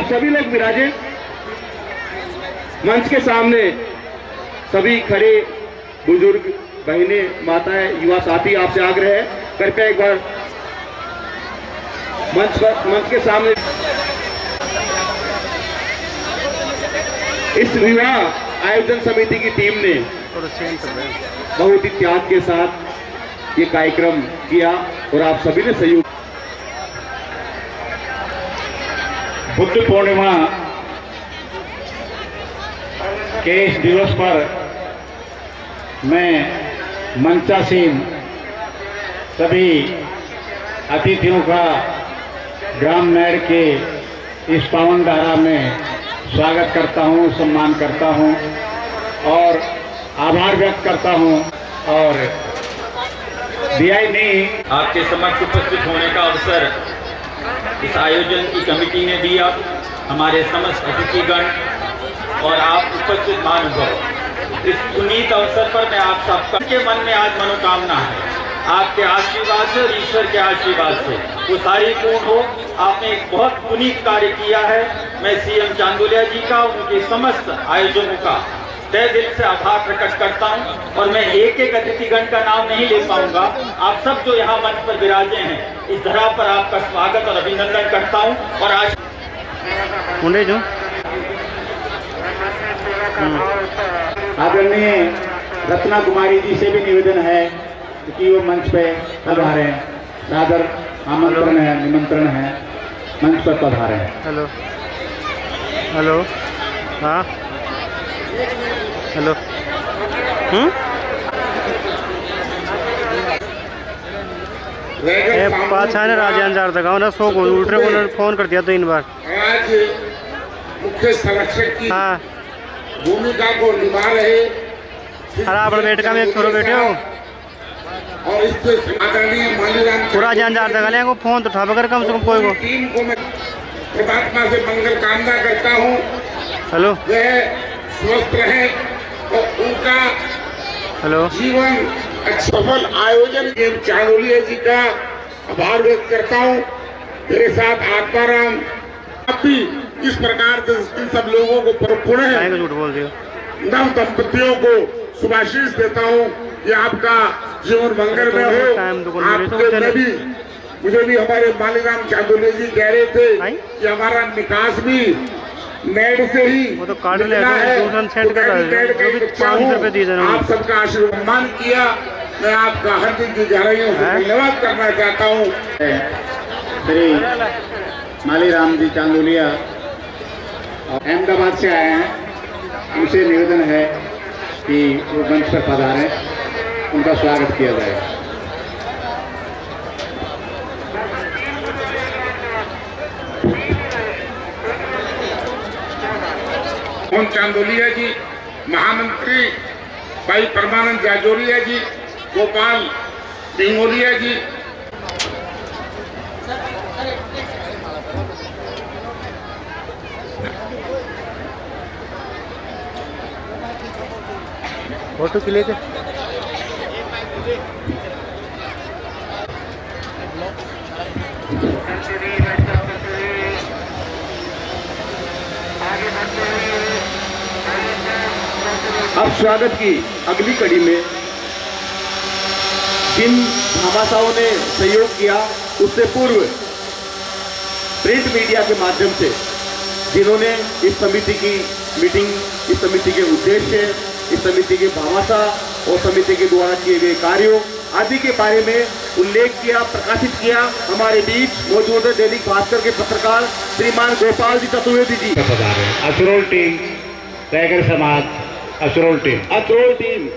सभी लोग विराजे। मंच के सामने सभी खड़े बुजुर्ग, बहनें, माताएं, युवा साथी, आपसे आग्रह है कृपया एक बार मंच के सामने इस विवाह आयोजन समिति की टीम ने बहुत ही त्याग के साथ ये कार्यक्रम किया और आप सभी ने सहयोग। बुद्ध पूर्णिमा के इस दिवस पर मैं मंचासीन सभी अतिथियों का ग्राम नैड के इस पावन धारा में स्वागत करता हूं, सम्मान करता हूं और आभार व्यक्त करता हूं। और दिया ही नहीं, आपके समक्ष उपस्थित होने का अवसर इस आयोजन की कमेटी ने दिया, हमारे समस्त अतिथिगण और आप उपस्थित महानुभाव। इस पुनीत अवसर पर मैं आप सबके मन में आज मनोकामना है, आपके आशीर्वाद से और ईश्वर के आशीर्वाद से वो सारी पूर्ण हो। आपने एक बहुत पुनीत कार्य किया है। मैं सीएम चांदोलिया जी का, उनके समस्त आयोजकों का तहे दिल से आभार प्रकट करता हूं। और मैं एक एक अतिथिगण का नाम नहीं ले पाऊंगा, आप सब जो यहाँ मंच पर विराजे हैं, इस धरा पर आपका स्वागत और अभिनंदन करता हूं। और आज आदरणीय रत्ना कुमारी जी से भी निवेदन है कि वो मंच पे पधारे, सादर आमंत्रण है, निमंत्रण है, मंच पर पधारे। हेलो हेलो, हाँ हेलो, पाछा ने राजान जार तक ना सो को उल्टे को फोन कर दिया 3 बार। आज मुख्य संरक्षक की हाँ भूमिका को निभा रहे अरे आप बेटा में एक छोरो बैठे हो और इससे आदरणीय मालीराम पूरा जान जार तक को फोन तो उठा कर कम से कम कोई को। टीम को मैं परमात्मा से मंगल कामना करता हूँ, हेलो वह स्वस्थ रहे और उनका हेलो जीवन सफल आयोजन। चांदोलिया जी का आभार व्यक्त करता हूँ। मेरे साथ आत्माराम, आप भी इस प्रकार से इन सब लोगों को पुनः झूठ बोल दियो, नव दंपतियों को शुभाशीष देता हूँ कि आपका जीवन मंगल में हो। आपके में भी मुझे भी हमारे मालीराम चांदोलिया जी कह रहे थे कि हमारा निकास भी नेट से ही वो तो कार्ड ले सेंड कर रहा है, 500 रुपये दिए जाने। आप सबका आशीर्वाद किया, मैं आपका हार्दिक गहराइयों से धन्यवाद करना चाहता हूँ। श्री मालीराम जी चांदोलिया अहमदाबाद से आए हैं, उनसे निवेदन है कि वो मंच पर पधारें, उनका स्वागत किया जाए। चांदोलिया जी, महामंत्री भाई परमानंद जाजोरिया जी, गोपाल सिंगोलिया जी, फोटो के लिए अब स्वागत की अगली कड़ी में जिन भामाशाहों ने सहयोग किया, उससे पूर्व प्रिंट मीडिया के माध्यम से जिन्होंने इस समिति की मीटिंग, इस समिति के उद्देश्य, इस समिति के भामाशाह और समिति के द्वारा किए गए कार्यों आदि के बारे में उल्लेख किया, प्रकाशित किया, हमारे बीच मौजूद है दैनिक भास्कर के पत्रकार श्रीमान गोपाल जी चतुर्वेदी जी। असरोल टीम, टाइगर समाज, असरोल टीम, असरोल टीम,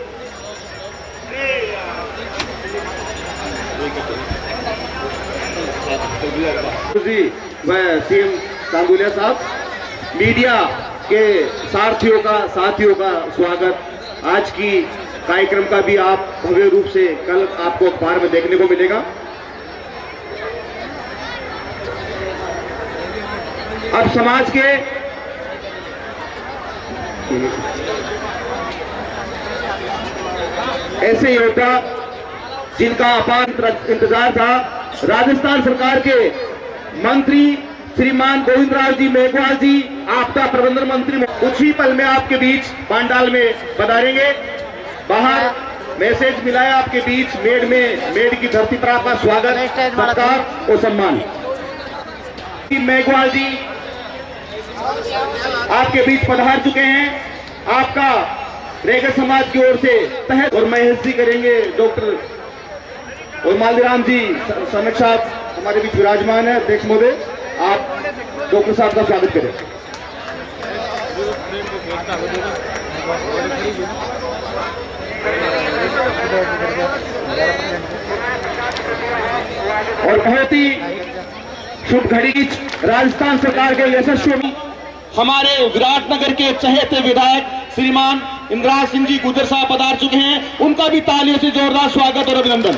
जी वह सीएम चांदोलिया साहब, मीडिया के साथियों का स्वागत। आज की कार्यक्रम का भी आप भव्य रूप से कल आपको अखबार में देखने को मिलेगा। अब समाज के ऐसे योद्धा जिनका अपार इंतजार था, राजस्थान सरकार के मंत्री श्रीमान गोविंद राव जी मेघवाल जी आपदा प्रबंधन मंत्री कुछ ही पल में आपके बीच पांडाल में पधारेंगे। बाहर मैसेज मिला है आपके बीच मेड की धरती पर आपका स्वागत, सत्कार और सम्मान। मेघवाल जी आपके बीच पधार चुके हैं। आपका रेगर समाज की ओर से तहत और महेश जी करेंगे, डॉक्टर और मालवीराम जी सनक साहब हमारे बीच विराजमान है। अध्यक्ष महोदय, आप डॉक्टर साहब का स्वागत करें। और बहुत ही शुभ घड़ी की राजस्थान सरकार के यशस्वी हमारे विराटनगर के चहेते विधायक श्रीमान इंद्राज सिंह जी गुजर साहब पधार चुके हैं। उनका भी तालियों से जोरदार स्वागत और अभिनंदन।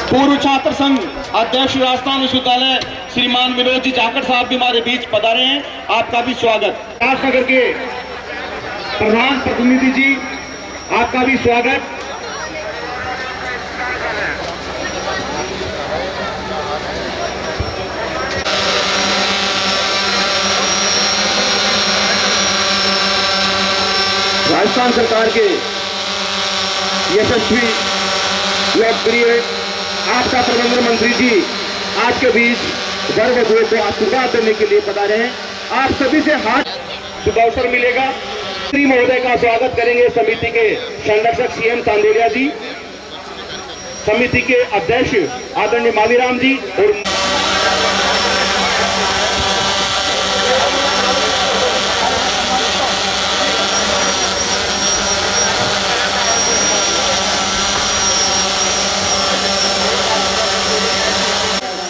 पूर्व छात्र संघ अध्यक्ष राजस्थान विश्वविद्यालय श्रीमान विनोद जी जाखड़ साहब भी हमारे बीच पधारे हैं, आपका भी स्वागत। राजनगर के प्रधान प्रतिनिधि जी आपका भी स्वागत। राजस्थान सरकार के यशस्वी लोकप्रिय आपदा प्रबंधन मंत्री जी आपके बीच वर वधुओं को आशीर्वाद देने के लिए पधारे हैं। आप सभी से हाथ शुभ अवसर मिलेगा। श्री महोदय का स्वागत करेंगे समिति के संरक्षक सीएम तांदेरिया जी, समिति के अध्यक्ष आदरणीय मालीराम जी और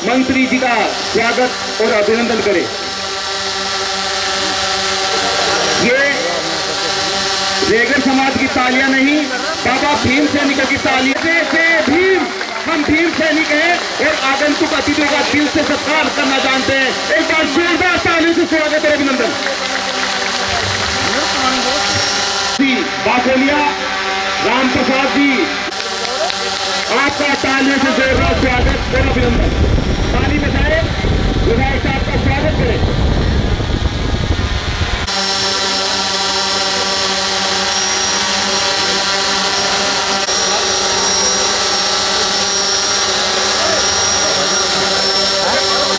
मंत्री जी का स्वागत और अभिनंदन करें। ये रेगर समाज की तालियां नहीं, बाबा भीम सैनिक की तालियां से भीम, हम भीम सैनिक हैं और आगंतुक अतिथियों का दिल से सत्कार करना जानते हैं। एक बार जोरदार तालियों से स्वागत और अभिनंदन। बाकोलिया राम प्रसाद जी आपका तालियों से जोरदार स्वागत और अभिनंदन। ताली बजाए विधायक साहब का स्वागत करें।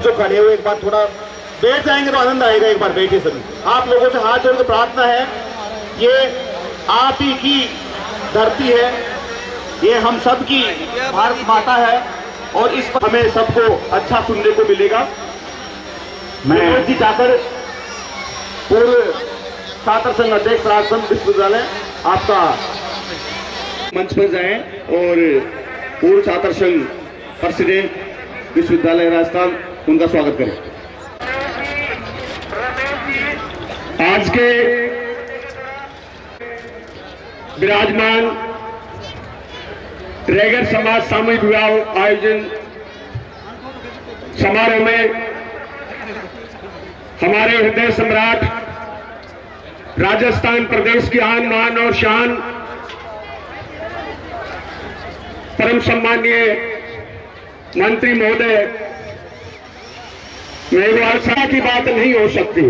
जो खड़े हुए एक बार थोड़ा बैठ जाएंगे तो आनंद आएगा। एक बार बैठे सभी। आप लोगों से हाथ जोड़ के प्रार्थना है, ये आप ही की धरती है, ये हम सब की भारत माता है और इस पर हमें सबको अच्छा सुनने को मिलेगा। मैं जी जाकर पूर्व छात्र संघ अध्यक्ष राजस्थान विश्वविद्यालय आपका मंच पर जाएं और पूर्व छात्र संघ प्रेसिडेंट विश्वविद्यालय राजस्थान उनका स्वागत करें। आज के विराजमान रेगर समाज सामूहिक विवाह आयोजन समारोह में हमारे हृदय सम्राट राजस्थान प्रदेश की आन मान और शान परम सम्माननीय मंत्री महोदय मेघवाल साहब की बात नहीं हो सकती।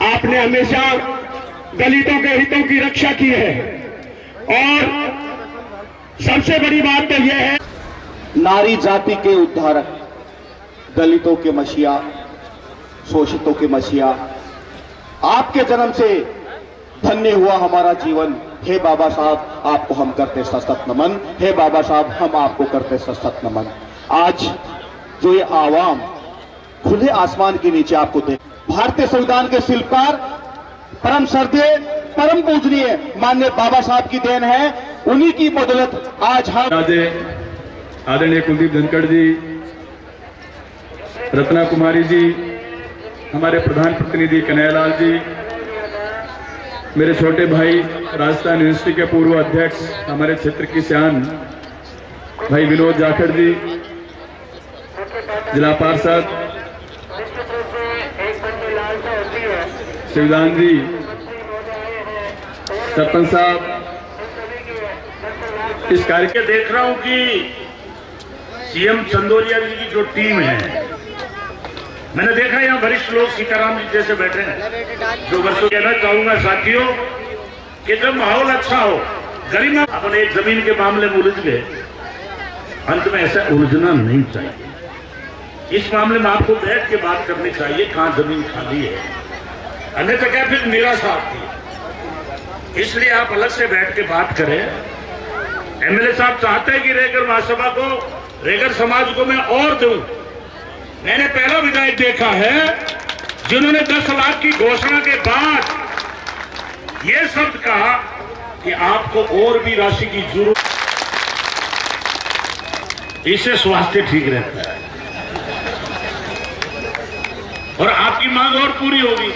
आपने हमेशा दलितों के हितों की रक्षा की है और सबसे बड़ी बात तो यह है, नारी जाति के उद्धारक, दलितों के मसीहा, शोषितों के मसीहा, आपके जन्म से धन्य हुआ हमारा जीवन। हे बाबा साहब, आपको हम करते सशक्त नमन। हे बाबा साहब, हम आपको करते सशक्त नमन। आज जो ये आवाम खुले आसमान के नीचे आपको देख, भारतीय संविधान के शिल्पकार परम श्रद्धेय परम पूजनीय माननीय बाबा साहब की देन है। उन्हीं की बदौलत आज हम आदरणीय कुलदीप धनखड़ जी, रत्ना कुमारी जी, हमारे प्रधान प्रतिनिधि कन्हैयालाल जी, मेरे छोटे भाई राजस्थान यूनिवर्सिटी के पूर्व अध्यक्ष हमारे क्षेत्र की शान भाई विनोद जाखड़ जी, जिला पार्षद शिवदान जी, सरपंच साहब, इस कार्य के देख रहा हूं कि सीएम चंदोलिया जी की जो टीम है, मैंने देखा यहाँ वरिष्ठ लोग सीताराम जी जैसे बैठे हैं, जो वर्षों कहना चाहूंगा साथियों कि जब माहौल अच्छा हो, गरिमा अपने एक जमीन के मामले में उलझ गए, अंत में ऐसा उलझना नहीं चाहिए। इस मामले में आपको बैठ के बात करनी चाहिए, कहाँ जमीन खाली है, अन्यथा क्या फिर निराशा आती है। इसलिए आप अलग से बैठ के बात करें। एमएलए साहब चाहते हैं कि रेगर महासभा को, रेगर समाज को मैं और दूं। मैंने पहला विधायक देखा है जिन्होंने 10 लाख की घोषणा के बाद यह शब्द कहा कि आपको और भी राशि की जरूरत, इससे स्वास्थ्य ठीक रहता है और आपकी मांग और पूरी होगी।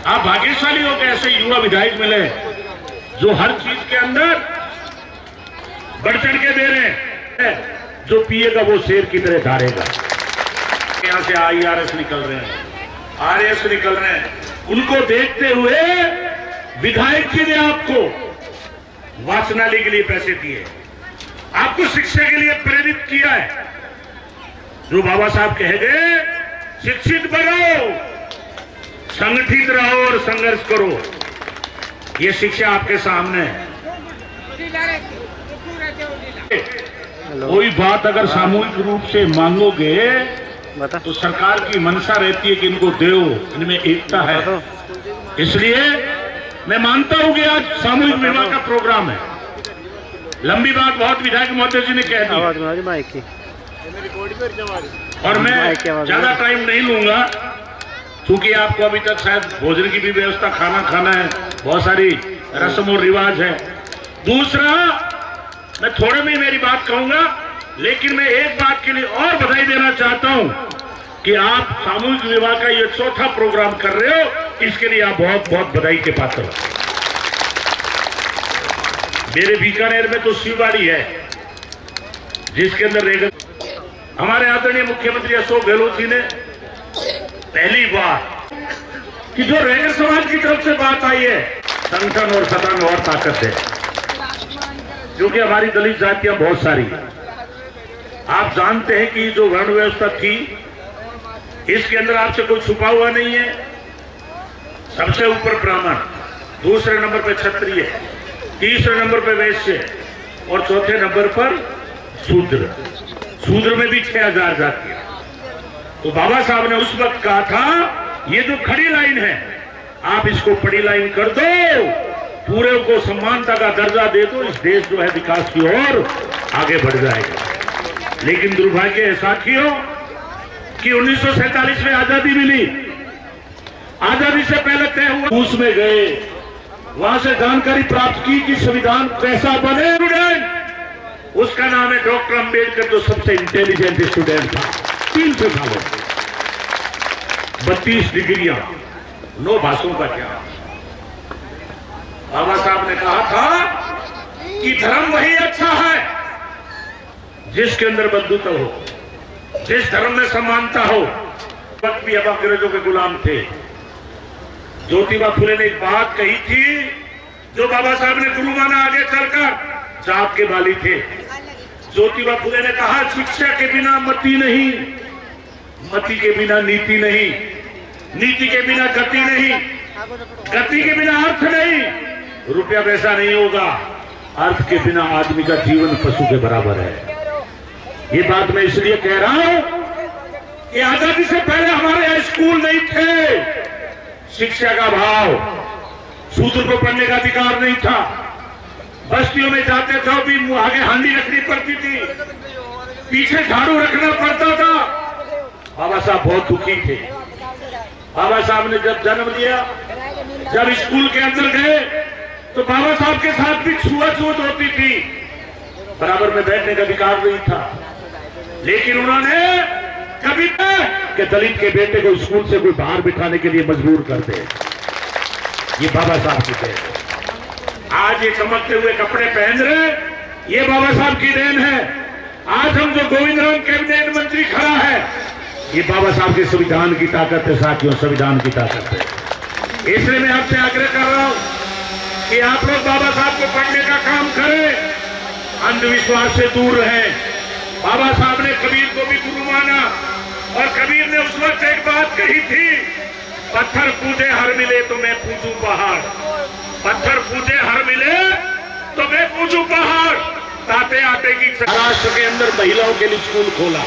आप भाग्यशाली हो कि ऐसे युवा विधायक मिले जो हर चीज के अंदर बढ़ चढ़ के दे रहे हैं। जो पिएगा वो शेर की तरह धारेगा। यहां से IRS निकल रहे हैं, RS निकल रहे हैं, उनको देखते हुए विधायक जी ने आपको वाचनालय के लिए पैसे दिए, आपको शिक्षा के लिए प्रेरित किया है। जो बाबा साहब कह गए, शिक्षित बनो, संगठित रहो और संघर्ष करो, ये शिक्षा आपके सामने है। कोई बात अगर सामूहिक रूप से मांगोगे तो सरकार की मंशा रहती है कि इनको दो, इनमें एकता है। इसलिए मैं मानता हूं कि आज सामूहिक विवाह का प्रोग्राम है। लंबी बात बहुत विधायक महोदय जी ने कह दी और मैं ज्यादा टाइम नहीं लूंगा, क्योंकि आपको अभी तक शायद भोजन की भी व्यवस्था, खाना खाना है, बहुत सारी रस्म और रिवाज है। दूसरा, मैं थोड़े में मेरी बात कहूंगा, लेकिन मैं एक बात के लिए और बधाई देना चाहता हूं कि आप सामूहिक विवाह का ये 4था प्रोग्राम कर रहे हो, इसके लिए आप बहुत बहुत बधाई के पात्र हो। मेरे बीकानेर में तो शिवबाड़ी है, जिसके अंदर रेगर, हमारे आदरणीय मुख्यमंत्री अशोक गहलोत जी ने पहली बार कि जो रेगर समाज की तरफ से बात आई है, संगठन और सदन और ताकत है, क्योंकि हमारी दलित जातियां बहुत सारी, आप जानते हैं कि जो वर्ण व्यवस्था थी, इसके अंदर आपसे कोई छुपा हुआ नहीं है। सबसे ऊपर ब्राह्मण, दूसरे नंबर पर क्षत्रिय, तीसरे नंबर पर वैश्य और चौथे नंबर पर शूद्र। शूद्र में भी 6000 जातियां। तो बाबा साहब ने उस वक्त कहा था, ये जो खड़ी लाइन है, आप इसको पड़ी लाइन कर दो, पूरे को समानता का दर्जा दे दो, इस देश जो है विकास की ओर आगे बढ़ जाएगा। लेकिन दुर्भाग्य है साथियों कि 1947 में आजादी मिली, आजादी से पहले तय हुआ, रूस में गए, वहां से जानकारी प्राप्त की कि संविधान कैसा बने। स्टूडेंट, उसका नाम है डॉक्टर अंबेडकर, जो सबसे इंटेलिजेंट स्टूडेंट था। 300 सालों, 32 डिग्रियां, 9 भाषाओं का ज्ञान। बाबा साहब ने कहा था कि धर्म वही अच्छा है जिसके अंदर बंधुता हो, जिस धर्म में समानता हो। वक्त भी अब अंग्रेजों के गुलाम थे। ज्योतिबा फुले ने एक बात कही थी, जो बाबा साहब ने गुरु माना आगे चलकर, जाप के बाली थे। ज्योतिबा फुले ने कहा, शिक्षा के बिना मति नहीं, मति के बिना नीति नहीं, नीति के बिना गति नहीं, गति के बिना अर्थ नहीं, रुपया पैसा नहीं होगा, अर्थ के बिना आदमी का जीवन पशु के बराबर है। ये बात मैं इसलिए कह रहा हूं कि आजादी से पहले हमारे यहाँ स्कूल नहीं थे, शिक्षा का भाव, शूद्र को पढ़ने का अधिकार नहीं था, बस्तियों में जाते थे भी आगे हांडी रखनी पड़ती थी, पीछे झाड़ू रखना पड़ता था। बाबा साहब बहुत दुखी थे। बाबा साहब ने जब जन्म लिया, जब स्कूल के अंदर गए, तो बाबा साहब के साथ भी छुआछूत होती थी, बराबर में बैठने का अधिकार नहीं था। लेकिन उन्होंने कभी कि दलित के बेटे को स्कूल से कोई बाहर बिठाने के लिए मजबूर कर दे, ये बाबा साहब की देन। आज ये चमकते हुए कपड़े पहन रहे, ये बाबा साहब की देन है। आज हम जो गोविंद राम कैबिनेट मंत्री खड़ा है, ये बाबा साहब के संविधान की ताकत है साथियों, संविधान की ताकत है। इसलिए मैं आपसे आग्रह कर रहा हूं कि आप लोग बाबा साहब को पढ़ने का काम करें, अंधविश्वास से दूर रहें, बाबा साहब ने कबीर को भी गुरु माना और कबीर ने उस वक्त एक बात कही थी, पत्थर पूजे हर मिले तो मैं पूजूं पहाड़, पत्थर पूजे हर मिले तो मैं पूजूं पहाड़। ताते आटे की महाराष्ट्र के अंदर महिलाओं के लिए स्कूल खोला।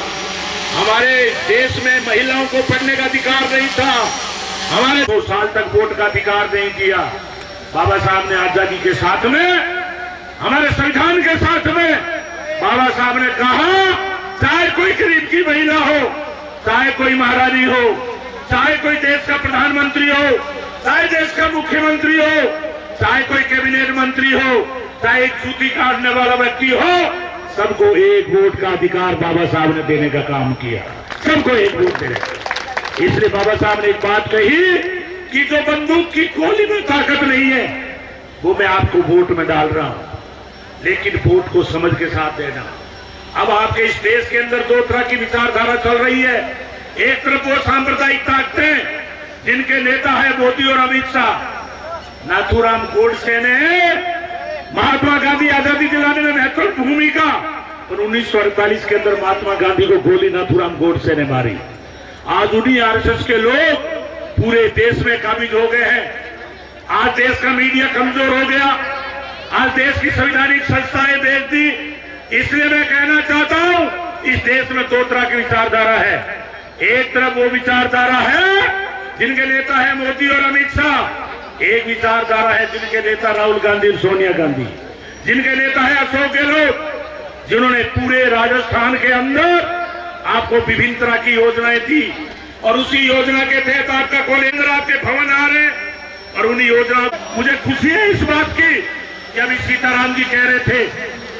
हमारे देश में महिलाओं को पढ़ने का अधिकार नहीं था, हमारे 2 साल तक वोट का अधिकार नहीं दिया। बाबा साहब ने आजादी के साथ में, हमारे संविधान के साथ में बाबा साहब ने कहा, चाहे कोई गरीब की महिला हो, चाहे कोई महारानी हो, चाहे कोई देश का प्रधानमंत्री हो, चाहे देश का मुख्यमंत्री हो, चाहे कोई कैबिनेट मंत्री हो, चाहे एक सूती काटने वाला व्यक्ति हो, सबको एक वोट का अधिकार बाबा साहब ने देने का काम किया, सबको एक वोट देने। इसलिए बाबा साहब ने एक बात कही कि जो बंदूक की गोली में ताकत नहीं है वो मैं आपको वोट में डाल रहा हूं, लेकिन वोट को समझ के साथ देना। अब आपके इस देश के अंदर 2 तरह की विचारधारा चल रही है। एक तरफ वो सांप्रदायिक ताकतें जिनके नेता है मोदी और अमित शाह। नाथूराम गोडसे ने महात्मा गांधी आजादी दिलाने में महत्वपूर्ण भूमिका, और 1948 के अंदर महात्मा गांधी को गोली नाथूराम गोडसे ने मारी। आज उन्हीं आरएसएस के लोग पूरे देश में काबिज हो गए हैं। आज देश का मीडिया कमजोर हो गया, आज देश की संवैधानिक संस्थाएं बेच दी। इसलिए मैं कहना चाहता हूं, इस देश में 2 तरह की विचारधारा है। एक तरफ वो विचारधारा है जिनके नेता है मोदी और अमित शाह, एक विचारधारा है जिनके नेता राहुल गांधी और सोनिया गांधी, जिनके नेता है अशोक गहलोत, जिन्होंने पूरे राजस्थान के अंदर आपको विभिन्न तरह की योजनाएं दी, और उसी योजना के तहत आपका कॉलेज आपके भवन आ रहे हैं। और उन्हीं योजना, मुझे खुशी है इस बात की कि अभी सीताराम जी कह रहे थे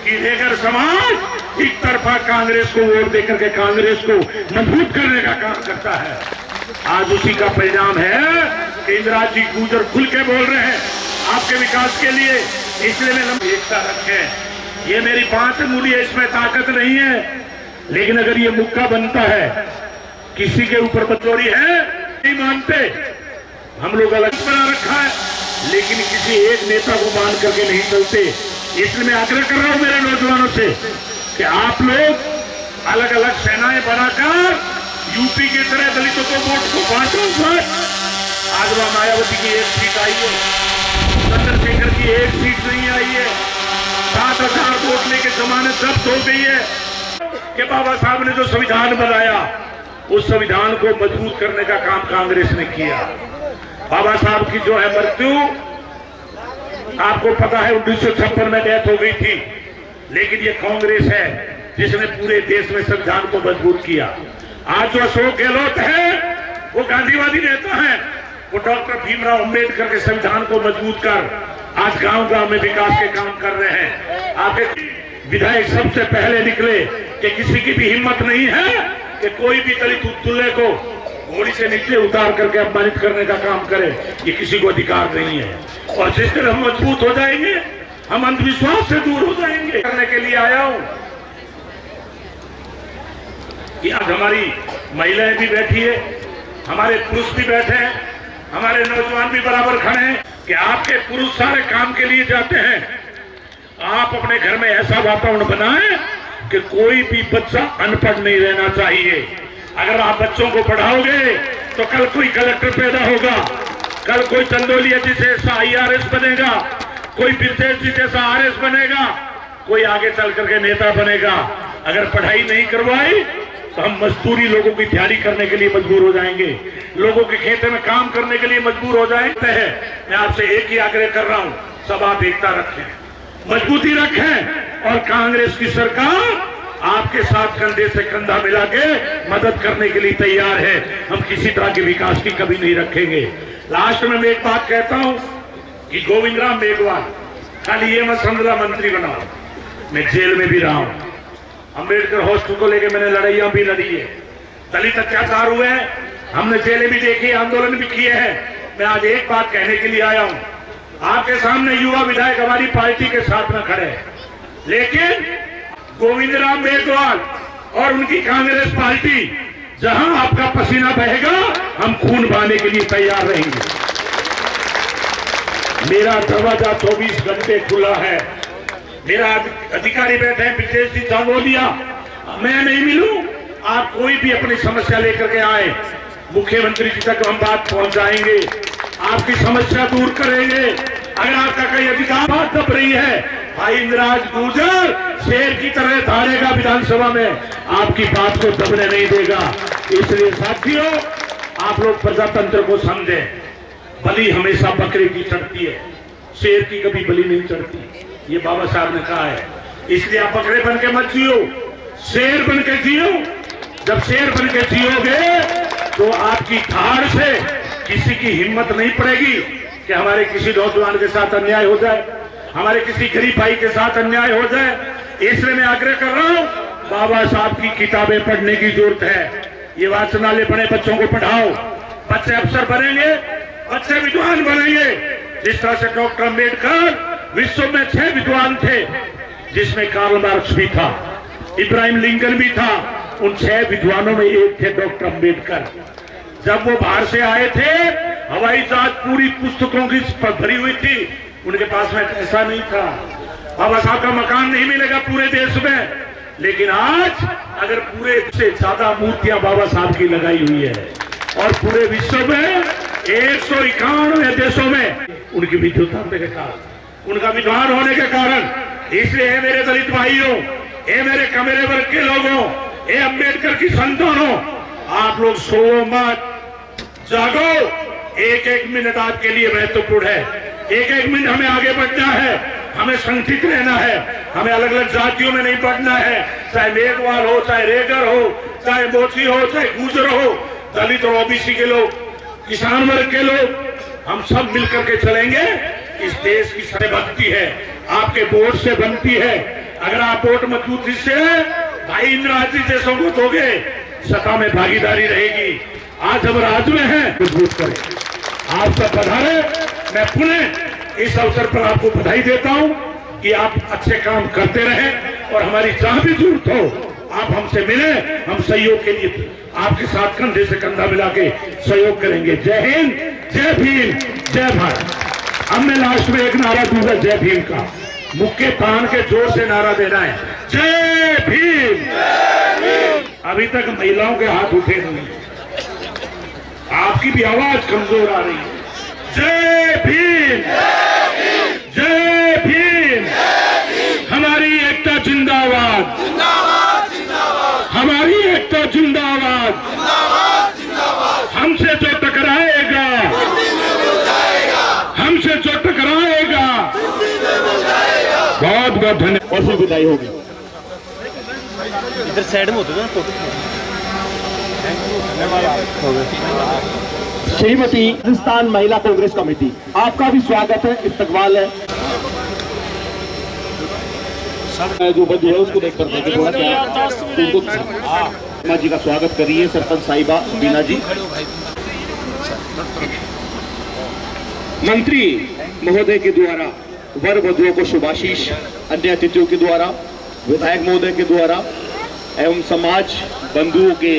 कि नेगर समाज एक तरफा कांग्रेस को वोट देकर के कांग्रेस को मजबूत करने का काम करता है। आज उसी का परिणाम है कि इंदिरा जी गुजर खुल के बोल रहे हैं आपके विकास के लिए। इसलिए मैं एकता रखें, ये मेरी 5 अंगुली है, इसमें ताकत नहीं है, लेकिन अगर ये मुक्का बनता है, किसी के ऊपर बचौरी है, नहीं मानते, हम लोग अलग बना रखा है, लेकिन किसी एक नेता को मान करके नहीं चलते। इसलिए मैं आग्रह कर रहा हूं मेरे नौजवानों से कि आप लोग अलग अलग सेनाएं बनाकर यूपी की तरह दलितों को वोट को बांटो। आज वह मायावती की 1 सीट आई है, चंद्रशेखर की 1 सीट नहीं आई है, 7,000 वोट लेके जमानत जब्त हो गई है। कि बाबा साहब ने जो संविधान बनाया, उस संविधान को मजबूत करने का काम कांग्रेस ने किया। बाबा साहब की जो है मृत्यु, आपको पता है 1956 में डेथ हो गई थी, लेकिन ये कांग्रेस है जिसने पूरे देश में संविधान को मजबूत किया। आज जो अशोक गहलोत है वो गांधीवादी नेता है, वो डॉक्टर भीमराव अंबेडकर के संविधान को मजबूत कर आज गांव गांव में विकास के काम कर रहे हैं। आपके विधायक सबसे पहले निकले कि किसी की भी हिम्मत नहीं है कि कोई भी दलित उत्तुल्य को घोड़ी से नीचे उतार करके अपमानित करने का काम करे, ये किसी को अधिकार नहीं है। और जिस तरह हम मजबूत हो जाएंगे, हम अंधविश्वास से दूर हो जाएंगे। करने के लिए आया हूं कि आज हमारी महिलाएं भी बैठी है, हमारे पुरुष भी बैठे हैं, हमारे नौजवान भी बराबर खड़े हैं कि आपके पुरुष सारे काम के लिए जाते हैं। आप अपने घर में ऐसा वातावरण बनाएं कि कोई भी बच्चा अनपढ़ नहीं रहना चाहिए। अगर आप बच्चों को पढ़ाओगे तो कल कोई कलेक्टर पैदा होगा, कल कोई चंदोलिया जी जैसा IRS बनेगा, कोई ब्रिजेश जी जैसा RS बनेगा, कोई आगे चल करके नेता बनेगा। अगर पढ़ाई नहीं करवाई तो हम मजदूरी लोगों की तैयारी करने के लिए मजबूर हो जाएंगे, लोगों के खेतों में काम करने के लिए मजबूर हो जाएंगे। मैं आपसे एक ही आग्रह कर रहा हूं, सब आप एकता रखें, मजबूती रखें, और कांग्रेस की सरकार आपके साथ कंधे से कंधा मिला के मदद करने के लिए तैयार है। हम किसी तरह के विकास की कमी नहीं रखेंगे। लास्ट में मैं एक बात कहता हूं कि गोविंद राम मेघवाल खाली ये मत समझना मंत्री बनाओ, मैं जेल में भी रहा हूं, अंबेडकर हॉस्टल को लेकर मैंने लड़ाइयां भी लड़ी है, दलित अत्याचार हुए हैं, हमने जेलें भी देखी, आंदोलन भी किए हैं। मैं आज एक बात कहने के लिए आया हूं, आपके सामने युवा विधायक हमारी पार्टी के साथ में खड़े हैं, लेकिन गोविंद राम मेघवाल और उनकी कांग्रेस पार्टी, जहां आपका पसीना बहेगा हम खून बहाने के लिए तैयार रहेंगे। मेरा दरवाजा 24 घंटे खुला है। मेरा अधिकारी बैठे हैं ब्रिजेश जी चांदोलिया, मैं नहीं मिलूं, आप कोई भी अपनी समस्या लेकर के आए, मुख्यमंत्री जी तक हम बात पहुंचाएंगे, आपकी समस्या दूर करेंगे। अगर आपका कई अधिकार बात दब रही है, भाई इंद्राज गुर्जर शेर की तरह धारेगा विधानसभा में, आपकी बात को दबने नहीं देगा। इसलिए साथियों, आप लोग प्रजातंत्र को समझें, बलि हमेशा बकरे की चढ़ती है, शेर की कभी बलि नहीं चढ़ती, ये बाबा साहब ने कहा है। इसलिए आप बकरे बन के मत जियो, शेर बन के जियो। जब शेर बन के जियोगे तो आपकी धाड़ से किसी की हिम्मत नहीं पड़ेगी कि हमारे किसी नौजवान के साथ अन्याय हो जाए, हमारे किसी गरीब भाई के साथ अन्याय हो जाए। इसलिए मैं आग्रह कर रहा हूं, बाबा साहब की किताबें पढ़ने की जरूरत है। ये वाचनालय बड़े बच्चों को पढ़ाओ, बच्चे अफसर बनेंगे, बच्चे विद्वान बनेंगे। जिस तरह से डॉक्टर अम्बेडकर विश्व में 6 विद्वान थे, जिसमें कार्ल मार्क्स भी था, इब्राहिम लिंकन भी था, उन 6 विद्वानों में एक थे डॉक्टर अम्बेडकर। जब वो बाहर से आए थे, हवाई जहाज पूरी पुस्तकों की भरी हुई थी, उनके पास में ऐसा नहीं था। बाबा साहब का मकान नहीं मिलेगा पूरे देश में, लेकिन आज अगर पूरे से ज्यादा मूर्तियां बाबा साहब की लगाई हुई है और पूरे विश्व में 191 देशों में उनकी विद्वता के कारण, उनका विद्वान होने के कारण। इसलिए मेरे दलित भाइयों, मेरे कमेरे वर्ग के लोगों, अम्बेडकर की संतानों, आप लोग सो मत, जागो। एक एक मिनट आपके लिए महत्वपूर्ण है, एक एक मिनट हमें आगे बढ़ना है, हमें संगठित रहना है, हमें अलग अलग जातियों में नहीं पढ़ना है, चाहे मेघवाल हो, चाहे रेगर हो, चाहे मोची हो, चाहे गुजर हो, दलित और ओबीसी के लोग, किसान वर्ग के लोग, हम सब मिलकर के चलेंगे। इस देश की सड़क बनती है, आपके वोट से बनती है। अगर आप वोट मजबूती से भाई इंद्राज जी जैसों को दोगे, सत्ता में भागीदारी रहेगी। आज हम राज में हैं, मजबूत करें। आप सब पधारे। मैं पुनः इस अवसर पर आपको बधाई देता हूं कि आप अच्छे काम करते रहें और हमारी जहां भी जरूरत हो आप हमसे मिले, हम सहयोग के लिए आपके साथ कंधे से कंधा मिला के सहयोग करेंगे। जय हिंद, जय भीम, जय भारत। अब मैं लास्ट में एक नारा दूंगा जय भीम का, मुक्के तान के जोर से नारा देना है, जय भीम। अभी तक महिलाओं के हाथ उठे नहीं, आपकी भी आवाज कमजोर आ रही है। जय भीम, जय भीम। हमारी एकता जिंदाबाद, हमारी एकता जिंदाबाद। हमसे जो टकराएगा, हमसे जो टकराएगा, बहुत बहुत धन्यवाद। और फिर विदाई होगी। इधर साइड में होते ना फोटो। श्रीमती राजस्थान महिला कांग्रेस कमेटी, आपका भी स्वागत है, इस्तकबाल है। जो बंधु है उसको देख कर देखे थोड़ा क्या माँ जी का स्वागत करिए। सरपंच साहिबा बीना जी, मंत्री महोदय के द्वारा वर वधुओं को शुभाशीष, अन्य अतिथियों के द्वारा, विधायक महोदय के द्वारा एवं समाज बंधुओं के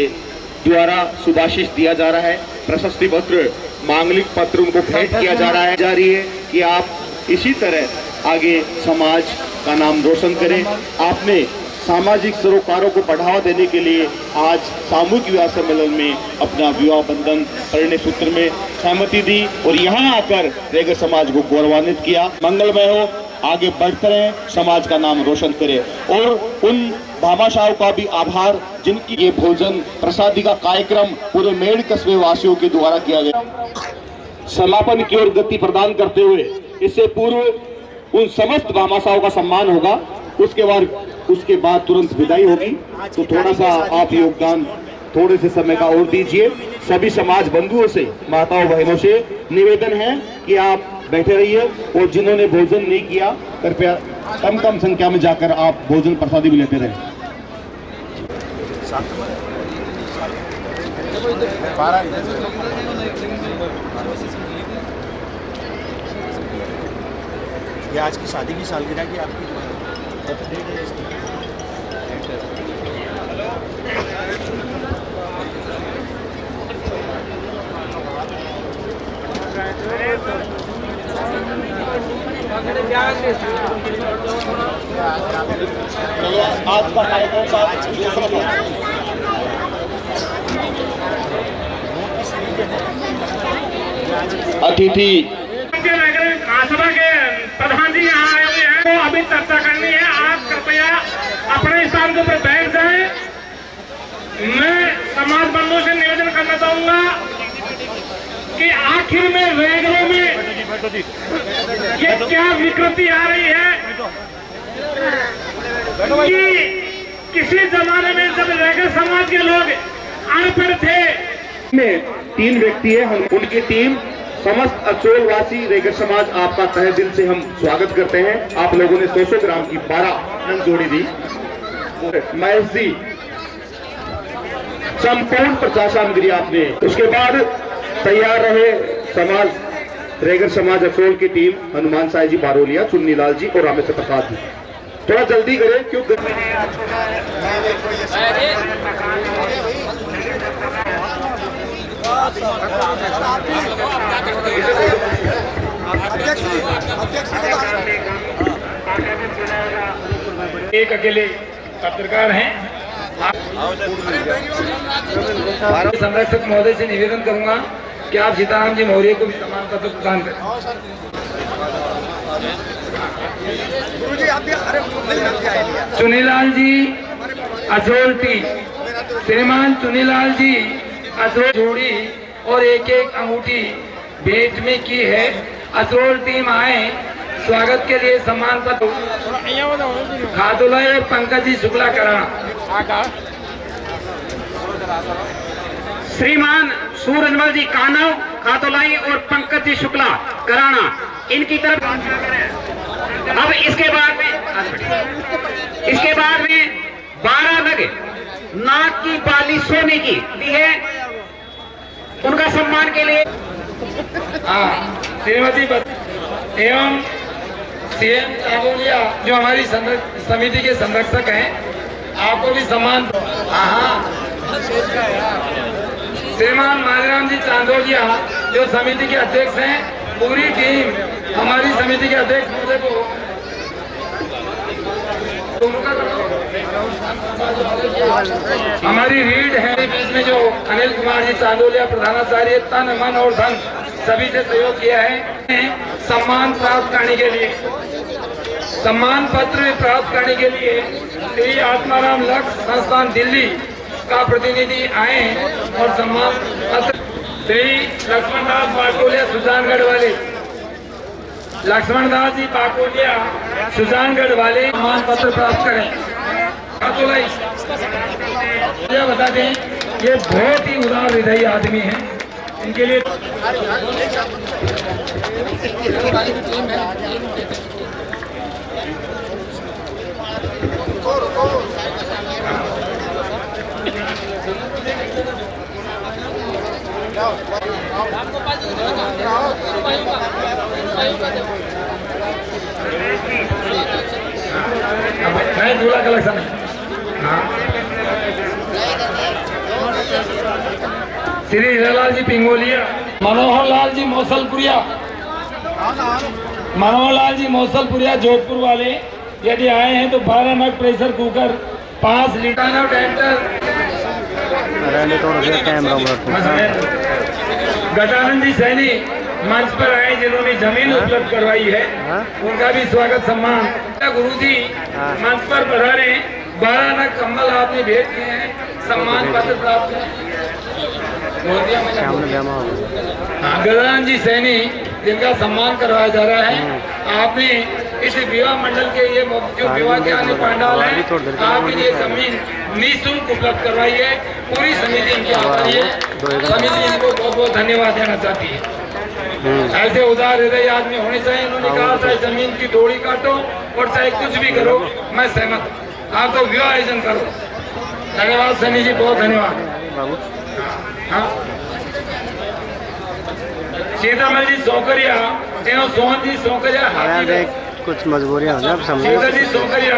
द्वारा शुभाशीष दिया जा रहा है। प्रशस्ति पत्र, मांगलिक पत्र उनको भेंट किया जा रहा है। जा रही है कि आप इसी तरह आगे समाज का नाम रोशन करें। आपने सामाजिक सरोकारों को बढ़ावा देने के लिए आज सामूहिक विवाह सम्मेलन में अपना विवाह बंधन परिणय सूत्र में सहमति दी और यहाँ आकर रेगर समाज को गौरवान्वित किया। मंगलमय हो, आगे बढ़ते रहें, समाज का नाम रोशन करें। और उन भामाशाहों का भी आभार जिनकी ये भोजन प्रसादी का कार्यक्रम पूरे मेड़ कस्बे वासियों के द्वारा किया गया। समापन की ओर गति प्रदान करते हुए इससे पूर्व उन समस्त भामाशाहों का सम्मान होगा, उसके बाद तुरंत विदाई होगी। तो थोड़ा सा आप योगदान थोड़े से समय का और दीजिए। सभी समाज बंधुओं से, माताओं बहनों से निवेदन है कि आप बैठे रहिए और जिन्होंने भोजन नहीं किया कृपया कम संख्या में जाकर आप भोजन प्रसादी भी लेते रहें। ये आज की शादी की सालगिरह की आपकी अगर आज का कार्यक्रम का दूसरा अतिथि महासभा के प्रधान जी यहाँ आए हुए हैं, तो अभी चर्चा करनी है। आप कृपया अपने स्थान के ऊपर बैठ जाएं। मैं समाज बंधुओं से निवेदन करना चाहूंगा कि आखिर में रैगरों में ये क्या विकृति आ रही है कि किसी जमाने में जब रैगर समाज के लोग अनपढ़ थे, में 3 व्यक्ति है, हम उनकी टीम समस्त अचोलवासी रेगर समाज आपका तहे दिल से हम स्वागत करते हैं। आप लोगों ने 100 ग्राम की 12 नंग जोड़ी दी। महेश जी संपूर्ण प्रचार सामग्री आपने, उसके बाद तैयार रहे समाज रेगर समाज अचोल की टीम, हनुमान साई जी बारोलिया, चुन्नी लाल जी और रामेश्वर प्रसाद जी। थोड़ा जल्दी करें क्योंकि एक अकेले पत्रकार हैं। संरक्षक महोदय से निवेदन करूंगा कि आप सीताराम जी मौर्य को भी सम्मान पत्र प्रदान करें। चुनीलाल जी अचोल टी, श्रीमान चुनीलाल जी अचोल जोड़ी और एक अंगूठी भेंट में की है। अचोल टीम आए स्वागत के लिए सम्मान पत्र खादुलाई और पंकज जी शुक्ला कराना। श्रीमान सूरजमल जी कानव, खातोलाई और पंकज जी शुक्ला कराना, इनकी तरफ। अब इसके बाद में 12 नग नाक की बाली सोने की दी है, उनका सम्मान के लिए श्रीमती एवं सीएम चांदोलिया जो हमारी समिति के संरक्षक हैं, आपको भी सम्मान। श्रीमान मालीराम जी चांदोलिया जो समिति के अध्यक्ष हैं, पूरी टीम हमारी समिति के अध्यक्ष महोदय को हमारी रीड है। बीच में जो अनिल कुमार जी चांदोलिया प्रधानाचार्य तन मन और धन सभी से सहयोग किया है सम्मान प्राप्त करने के लिए, सम्मान पत्र प्राप्त करने के लिए श्री आत्माराम लक्ष्य संस्थान दिल्ली का प्रतिनिधि आए और सम्मान पत्र श्री लक्ष्मणदास बाकोलिया सुजानगढ़ वाले, लक्ष्मणदास जी बाकोलिया सुजानगढ़ वाले सम्मान पत्र प्राप्त करें। बता दें ये बहुत ही उदार हृदय आदमी है, इनके लिए मैं दूल्हा कलेक्शन श्री हीरालाल जी पिंगोलिया, मनोहर लाल जी मौसलपुरिया, जोधपुर वाले यदि आए हैं तो 12 नग प्रेशर कुकर, 5 लीटर डेंटर। गजानंद जी सैनी मंच पर आए जिन्होंने जमीन उपलब्ध करवाई है, उनका भी स्वागत सम्मान। गुरु जी मंच पर पधारे, 12 नग कम्बल आपने भेंट किए हैं, सम्मान पत्र प्राप्त है। गजानंद जी सैनी जिनका सम्मान करवाया जा रहा है, आपने इस विवाह मंडल के ये जो विवाह के अन्य पंडाल है, आपने ये जमीन निःशुल्क उपलब्ध करवाई है। पूरी समिति इनकी आभारी है, समिति इनको बहुत बहुत धन्यवाद देना चाहती है। ऐसे उदार हृदय आदमी होने चाहिए। उन्होंने कहा चाहे जमीन की डोरी काटो और चाहे कुछ भी करो, मैं सहमत, आप तो विवाह आयोजन करो। धन्यवाद सैनी जी, बहुत धन्यवाद। हाँ सीतामल जी सोकरिया एवं सोहन जी सोकरिया, कुछ मजबूरियां हो जाए समझ जी सोकरिया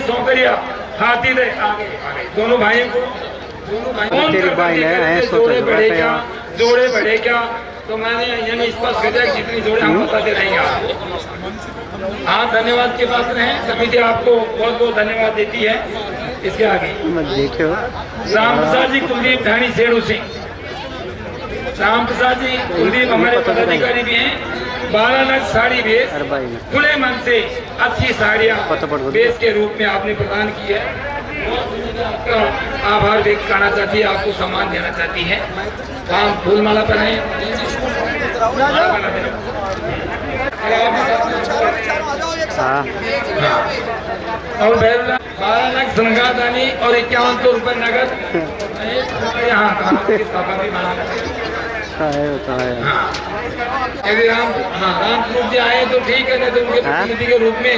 सोकरिया हाथी दे आगे दोनों भाइयों को, तेरी भाई ने जोड़े बढ़े क्या तो मैंने यानी स्पष्ट कर दिया कि जितनी जोड़े हम बताते रहेंगे आपको। हाँ, धन्यवाद के पात्र हैं। समिति आपको बहुत बहुत धन्यवाद देती है। इसके आगे देखियो राम प्रसाद जी, कुलदीप ढाणी, सेड़ू सिंह। राम प्रसाद जी, कुलदीप हमारे पदाधिकारी भी हैं। 12 लाख साड़ी बेच खुले मन से अच्छी साड़ियाँ बेच के रूप में आपने प्रदान की है। आपका आभार व्यक्त करना चाहती है, आपको सम्मान देना चाहती है। हम फूल माला पहनाए। हाँ और 12 लाख श्रृंगारदानी और 5100 रुपये नगद यहाँ यदि राम स्वरूप जी आए तो ठीक है, नहीं तो उनके प्रतिनिधि के रूप में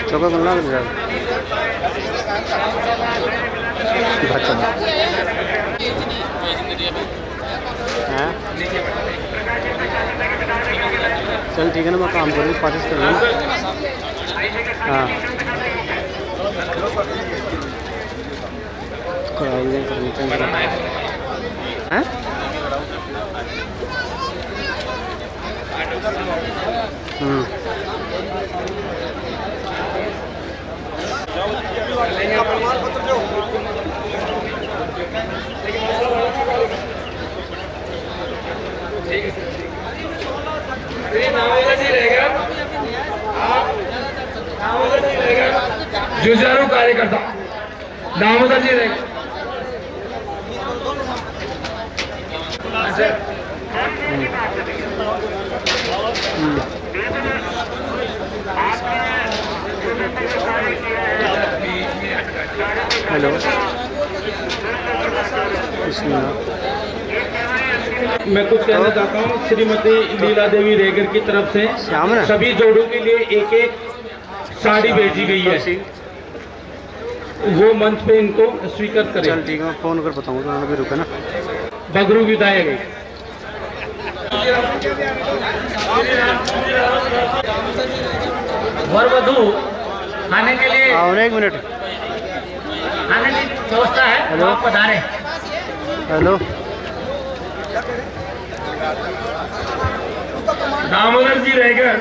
चौका मिलना चल ठीक है ना, मैं काम करूँ, पार्टिस कर लूँ। हाँ करनी चाहिए। हाँ जुझारू कार्यकर्ता दामोदर जी रहेगा। हेलो, मैं कुछ कहना चाहता हूँ। श्रीमती लीला देवी रेगर की तरफ से श्याम ना? सभी जोड़ों के लिए एक एक साड़ी भेजी गई है, वो मंच पे इनको स्वीकार करें। चल ठीक है, मैं फोन कर बताऊंगा, तो उन्होंने भी रुका ना। बगरू विदायक वर वधू आने के लिए आओ ना, 1 मिनट। आने की व्यवस्था है। हेलो। आप पधारें। हेलो, दामोदर जी रहेगर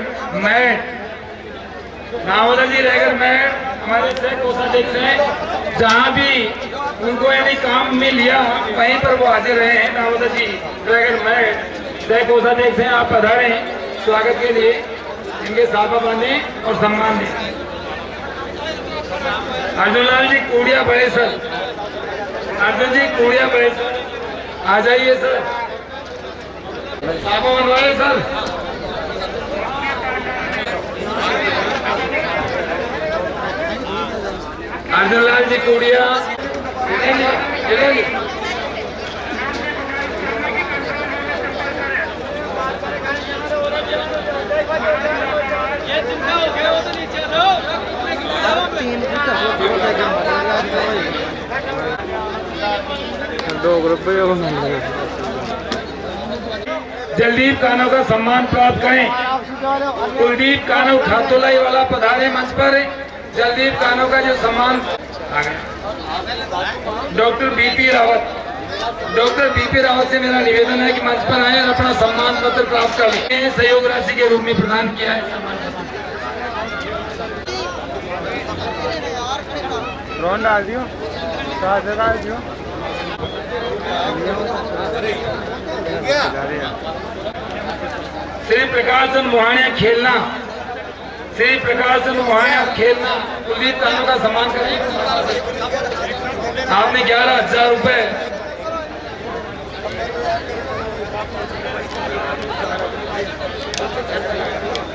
मैं हमारे से कोषाध्यक्ष हैं। जहाँ भी उनको यदि काम में लिया वहीं पर वो हाजिर रहे हैं। दामोदर जी रहेगर मैं से कोषाध्यक्ष हैं। आप पधारें, स्वागत के लिए इनके साफा बांधे और सम्मान दें। अर्जुन लाल जी कूड़िया बड़े सर, अर्जुन जी कूड़िया बड़े सर, आ जाइए सर, साफा बनवाए सर। अर्जुन लाल जी कूड़िया दो ग्रुप पे जो मिल गया। जलदीप कानव का सम्मान प्राप्त करें। कुलदीप कानव खातोलाई वाला पधारे मंच पर। जलदीप कानव का जो सम्मान डॉक्टर बीपी रावत से मेरा निवेदन है कि मंच पर आए और अपना सम्मान पत्र प्राप्त कर लें। सहयोग राशि के रूप में प्रदान किया है। ड्रोन डाल दियो, डाल दियो। श्री प्रकाश चंद मोहानिया खेलना, श्री प्रकाश चंद मोहानिया खेलना कुलदीप कानव का सम्मान करें। आपने 11,000 रुपए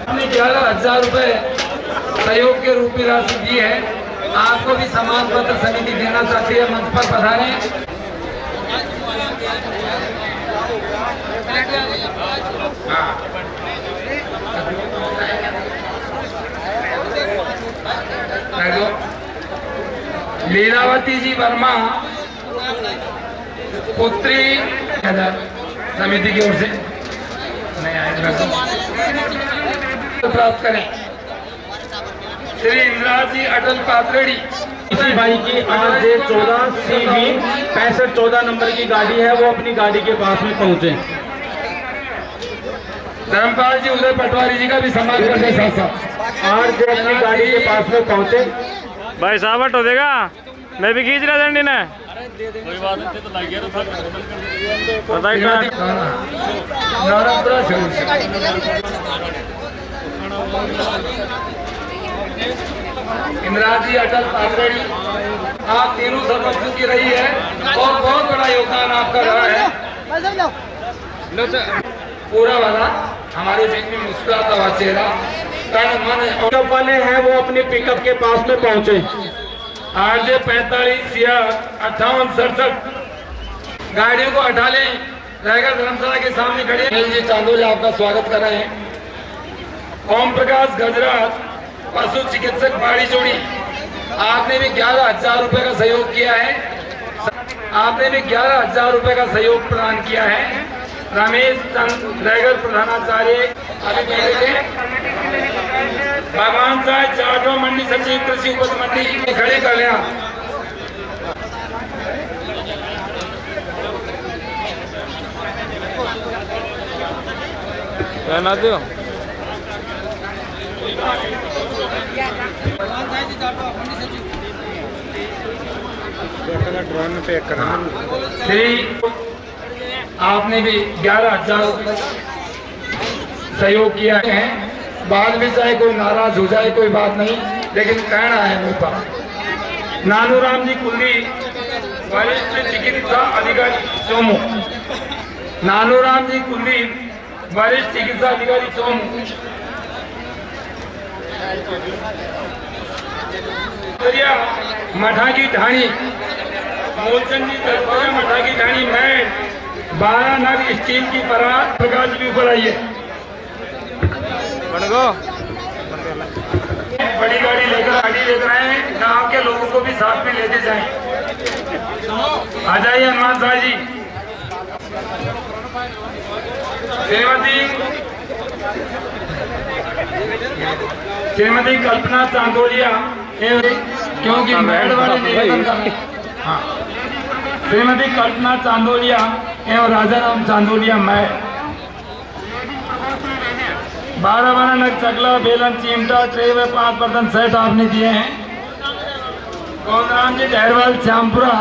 आपने 11,000 रुपए सहयोग के रूप में राशि दी है। आपको भी सम्मान पत्र समिति देना चाहती है। मंच पर पधारें। लीलावती जी वर्मा पुत्री समिति की ओर से प्राप्त करें। श्री इंद्राज जी अटल पात्रेड़ी इसी भाई की आज 14 CV 6514 नंबर की गाड़ी है, वो अपनी गाड़ी के पास में पहुंचे। धर्मपाल जी उदय पटवारी जी का भी सम्मान करते साथ साथ आज जो अपनी गाड़ी के पास में पहुंचे। भाई साहब हटो देगा, मैं भी खींच रहा झंडी ने। नारायणपुरा शहर से इंदिरा जी अटल पात्रेड़ी, आप तीनों सरपंचों की रही है और बहुत बड़ा योगदान आपका रहा है। पूरा वाला हमारे बीच में मुस्कुराता हुआ चेहरा, तन मन पिकअप वाले हैं वो अपनी पिकअप के पास में पहुंचे। आज 45 या 58 67 गाड़ियों को हटा लें, रायगढ़ धर्मशाला के सामने खड़े जी चांदोली आपका स्वागत कर रहे हैं। ओम प्रकाश गजराज पशु चिकित्सक बाड़ी जोड़ी, आपने भी 11,000 रुपए का सहयोग किया है। आपने भी 11,000 रुपए का सहयोग प्रदान किया है। रमेश चंद रायगढ़ प्रधानाचार्य अभी बैठे थे। भगवान साहब जाटो मंडी सचिव कृषि उपज मंडी खड़े कर लिया। रहना दो। ड्रोन में पैक करना। श्री आपने भी 11,000 रुपये सहयोग किया है। बाद में चाहे कोई नाराज हो जाए कोई बात नहीं, लेकिन कहना है मेरे पास। नानूराम जी कुलदीप वरिष्ठ चिकित्सा अधिकारी चोमू, नानूराम जी कुलदीप वरिष्ठ चिकित्सा अधिकारी चोमू। मठा की ढाणी मूलचंद जी तरफा मठा की ढाणी मैं 12 नग स्टील की परात प्रकाश भी ऊपर आइए। बड़ी गाड़ी लेकर आए हैं, गांव के लोगों को भी साथ में लेते जाएं। आ जाइए हनुमान साहब जी। श्रीमती कल्पना चांदोलिया, क्योंकि मैड वाले निवेदन कर रहे हैं। हाँ, श्रीमती कल्पना चांदोलिया एवं राजा राम चांदोलिया मैं 12 नग चकला बेलन चिमटा ट्रे में 5 बर्तन सेट आपने दिए हैं। गोंदराम जी डहरवाल श्यामपुरा,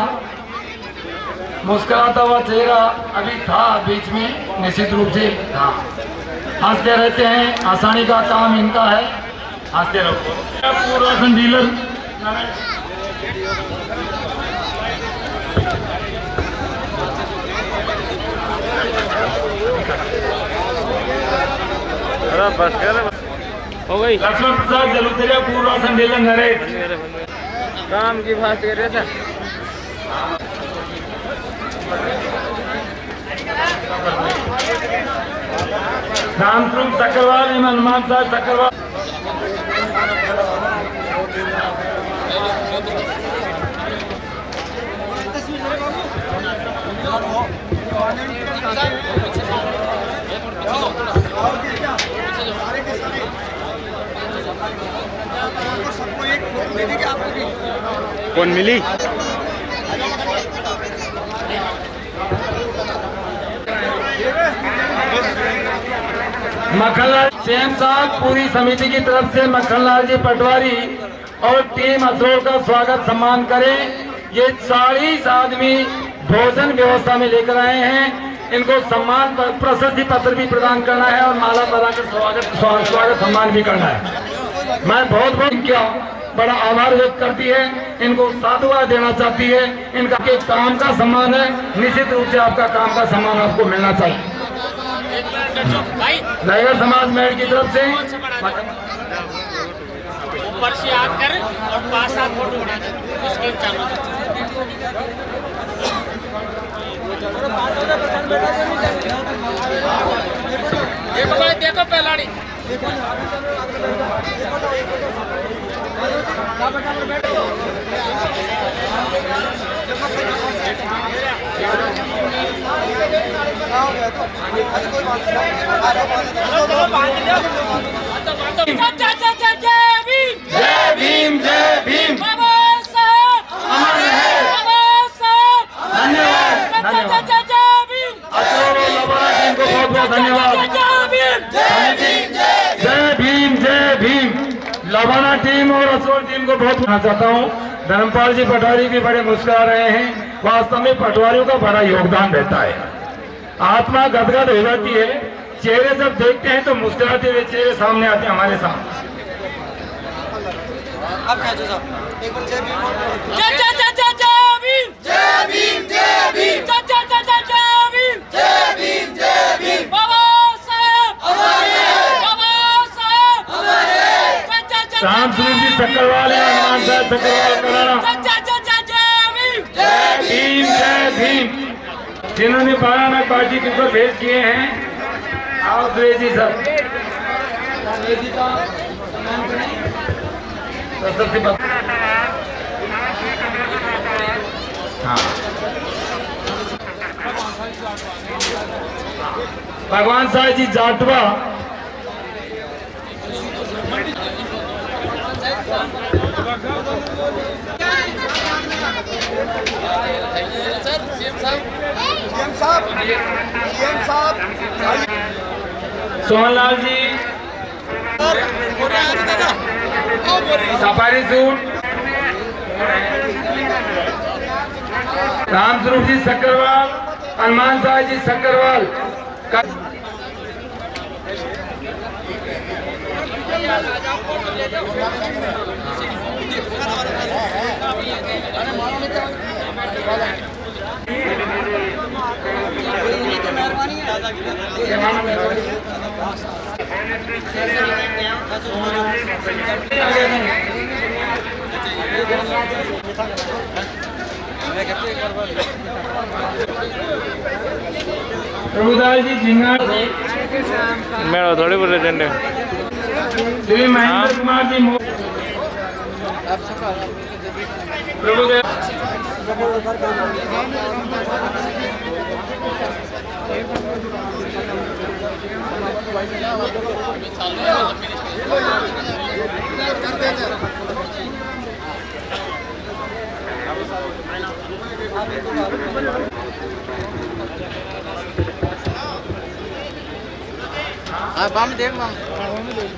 मुस्कुराता हुआ चेहरा अभी था बीच में, निश्चित रूप से था। हंसते रहते हैं, आसानी का काम इनका है, हंसते रहो। पूर्व डीलर बस कर हो गई। लक्ष्मण प्रसाद जलूतेरिया पूर्व संडीलर नरेश काम की बात कर रहे थे। रामस्वरूप सक्करवाल एवं हनुमान साहब सक्करवाल। कौन मिली? मक्खनलाल सेम साहब पूरी समिति की तरफ से मक्खनलाल जी पटवारी और टीम असरोर का स्वागत सम्मान करें। ये 40 आदमी भोजन व्यवस्था में लेकर आए हैं। इनको सम्मान प्रशस्ति पत्र भी प्रदान करना है और माला बनाकर स्वागत सम्मान भी करना है। मैं बहुत क्या बड़ा आभार व्यक्त करती है, इनको साधुवाद देना चाहती है। इनका के काम का सम्मान है, निश्चित रूप से आपका काम का सम्मान आपको मिलना चाहिए। रायगढ़ समाज मेल की तरफ से ऊपर से आकर और 5-7 फोटो बना दे उसके चालू। देखो भाई, देखो पहलाड़ी जय बहुत धन्यवाद। जय भीम जय भीम। लवाना टीम और असोल टीम को बहुत मानना चाहता हूँ। धर्मपाल जी पटवारी भी बड़े मुस्कुरा रहे हैं। वास्तव में पटवारियों का बड़ा योगदान रहता है। आत्मा गदगद हो जाती है। चेहरे जब देखते हैं तो मुस्कुराते हुए चेहरे सामने आते हैं हमारे सामने। अब क्या साहब एक बार जय भीम जय जय जय जय जय भीम जय भीम जय भीम जय जय जय जय जय भीम जय भीम जय भीम बाबा साहब हमारे बाबा साहब हमारे जय जय जय राम स्वरूप जी सक्करवाल है। हनुमान साहब सक्करवाल कराना। जय जय जय जय भीम जय भीम जय भीम। जिन्होंने 12 नग पार्टी के ऊपर भेज किए हैं। आओ सुरेश जी सर। हाँ भगवान साहब जी जाटवा। सोहनलाल जी सफारी सूट। राम स्वरूप जी सक्करवाल। हनुमान साहब जी सक्करवाल। प्रभुदास जी झिंगा। मेरा थोड़ी बोले झंडे। श्री महेंद्र कुमार जी प्रभुदेव।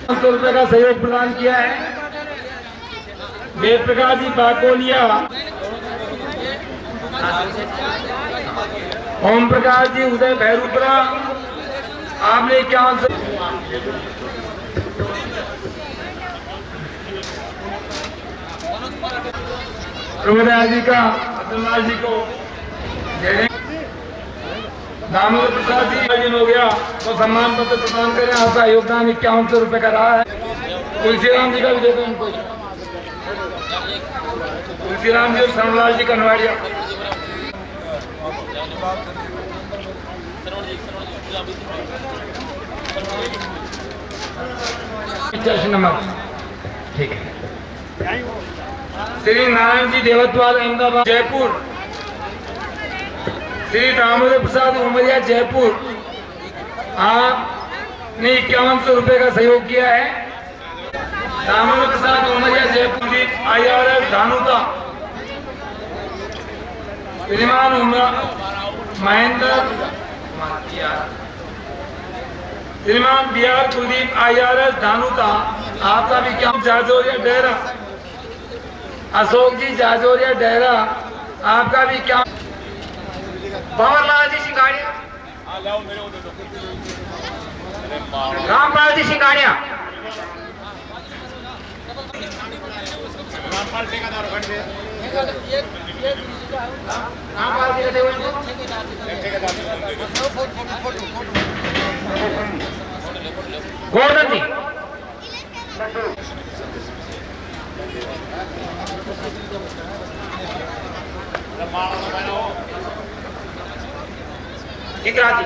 ₹500 का सहयोग प्रदान किया है। वेद प्रकाश जी बाकोलिया। ओम प्रकाश जी उदय भैरूपुरा। आपने 51। प्रभुदयाल जी का अब्दुल्ला जी को दामोदर प्रसाद जी हो गया तो सम्मान पत्र प्रदान करें। आपका योगदान ₹5100 का रहा है। तुलसीराम जी का भी देते उनको। तुलसीराम जी और श्रवणलाल जी कनवाड़िया। नंबर ठीक है। श्री नारायण जी देवतवाल अहमदाबाद जयपुर। श्री दामोदर प्रसाद उमरिया जयपुर। आपने ₹5100 का सहयोग किया है। दामोदर प्रसाद उमरिया जयपुर। IRS धानुका। श्रीमान महेंद्र श्रीमान BR कुलदीप IRS धानुका। आपका भी क्या जाजोरिया डेरा। अशोक जी जाजोरिया डेरा। आपका भी क्या। भंवरलाल जी सिंगाड़िया। रामपाल जी सिंगाड़िया। गोवर्धन जी। इकरा जी।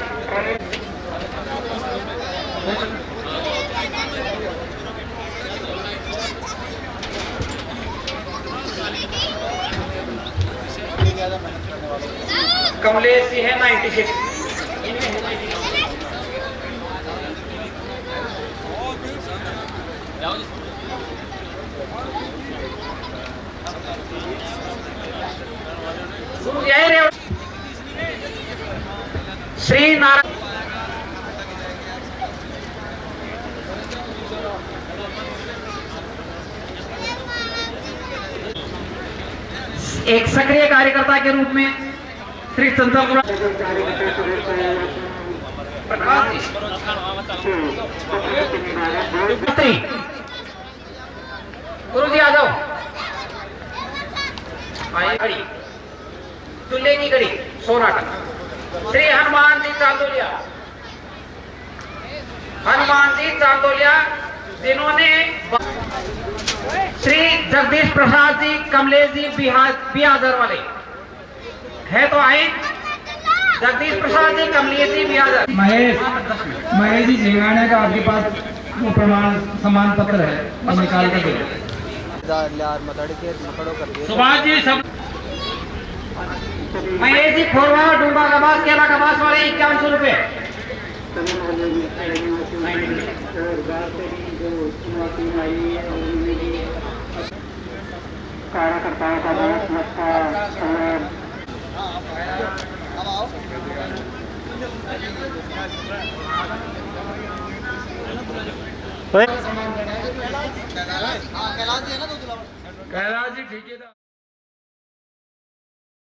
कमलेश जी है 96। श्री नारायण एक सक्रिय कार्यकर्ता के रूप में श्री चंचल गुरु जी आ जाओ। घड़ी तुल्ले की घड़ी सोनाटा श्री हनुमान जी चांदोलिया, हनुमान जी चांदोलिया जिन्होंने श्री जगदीश प्रसाद जी कमलेश जी बिहाजर वाले है तो आए। जगदीश प्रसाद जी कमलेश जी बिहाजर। महेश जी झिंगाने का आपके पास वो प्रमाण सम्मान पत्र है, वो निकाल कर दे। सुभाष जी सब महेश जी खोरवा डूबा कबास केला कबास वाले 5100 रुपए। कार्यकर्ताओं का बहुत नमस्कार। कैलाश जी ठेकेदार।